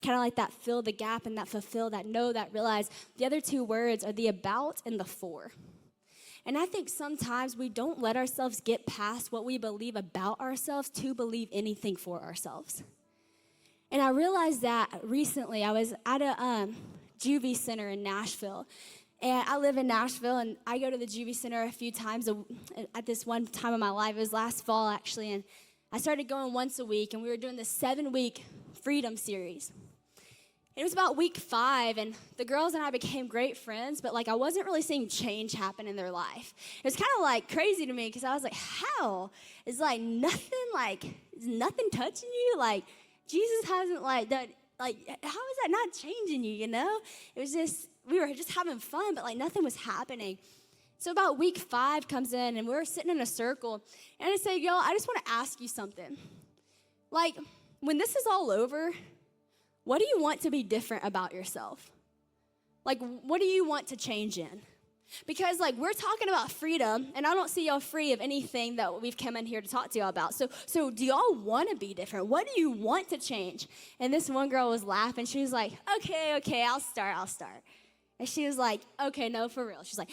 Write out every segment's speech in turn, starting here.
Kind of like that fill the gap and that fulfill, that know, that realize. The other two words are the about and the for. And I think sometimes we don't let ourselves get past what we believe about ourselves to believe anything for ourselves. And I realized that recently. I was at a juvie center in Nashville. And I live in Nashville, and I go to the juvie center a few times at this one time of my life. It was last fall, actually, and I started going once a week, and we were doing this 7-week freedom series. It was about week 5, and the girls and I became great friends, but, I wasn't really seeing change happen in their life. It was kind of, crazy to me, because I was like, how? Is, is nothing touching you? Jesus hasn't, done, how is that not changing you, you know? It was just, we were just having fun, but, nothing was happening. So about week 5 comes in, and we're sitting in a circle, and I say, yo, I just want to ask you something. When this is all over, what do you want to be different about yourself? What do you want to change in? Because, we're talking about freedom, and I don't see y'all free of anything that we've come in here to talk to y'all about. So do y'all want to be different? What do you want to change? And this one girl was laughing. She was like, okay, I'll start. And she was like, okay, no, for real. She's like,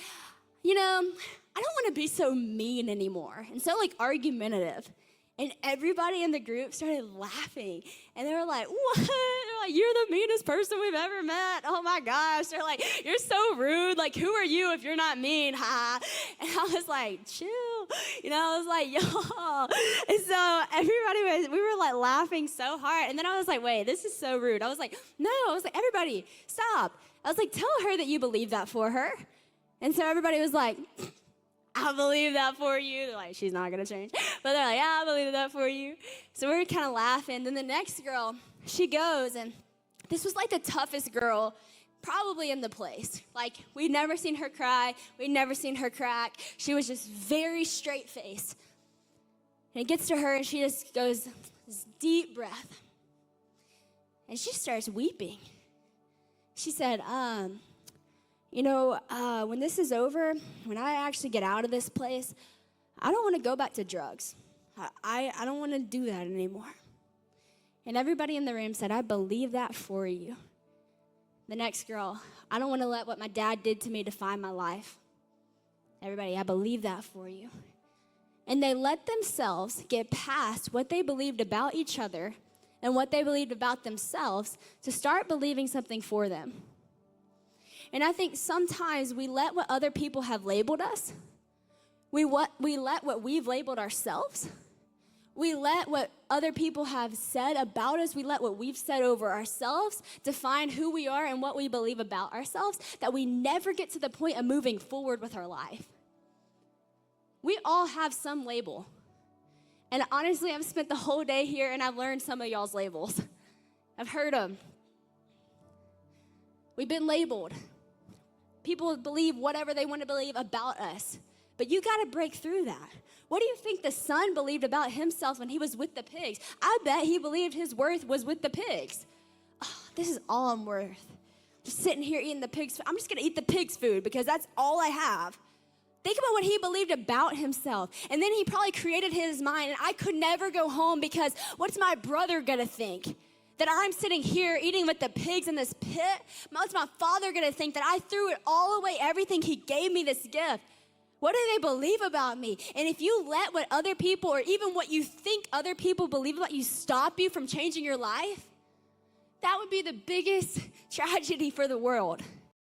I don't want to be so mean anymore and so, argumentative. And everybody in the group started laughing. And they were like, what? They're like, you're the meanest person we've ever met. Oh, my gosh. They're like, you're so rude. Who are you if you're not mean? Ha. And I was like, chill. I was like, y'all. And so we were, laughing so hard. And then I was like, wait, this is so rude. I was like, no. I was like, everybody, stop. I was like, tell her that you believe that for her. And so everybody was like, I believe that for you. They're like, she's not going to change. But they're like, yeah, I believe that for you. So we're kind of laughing. Then the next girl, she goes, and this was the toughest girl probably in the place. We'd never seen her cry. We'd never seen her crack. She was just very straight-faced. And it gets to her, and she just goes, this deep breath. And she starts weeping. She said, when this is over, when I actually get out of this place, I don't want to go back to drugs. I don't want to do that anymore. And everybody in the room said, I believe that for you. The next girl, I don't want to let what my dad did to me define my life. Everybody, I believe that for you. And they let themselves get past what they believed about each other and what they believed about themselves to start believing something for them. And I think sometimes we let what other people have labeled us, we let what we've labeled ourselves, we let what other people have said about us, we let what we've said over ourselves define who we are and what we believe about ourselves, that we never get to the point of moving forward with our life. We all have some label. And honestly, I've spent the whole day here and I've learned some of y'all's labels. I've heard them. We've been labeled. People believe whatever they want to believe about us. But you got to break through that. What do you think the son believed about himself when he was with the pigs? I bet he believed his worth was with the pigs. Oh, this is all I'm worth. Just sitting here eating the pigs' food. I'm just going to eat the pigs' food because that's all I have. Think about what he believed about himself. And then he probably created his mind, and I could never go home because what's my brother going to think? That I'm sitting here eating with the pigs in this pit? What's my father going to think? That I threw it all away, everything he gave me, this gift? What do they believe about me? And if you let what other people or even what you think other people believe about you stop you from changing your life, that would be the biggest tragedy for the world.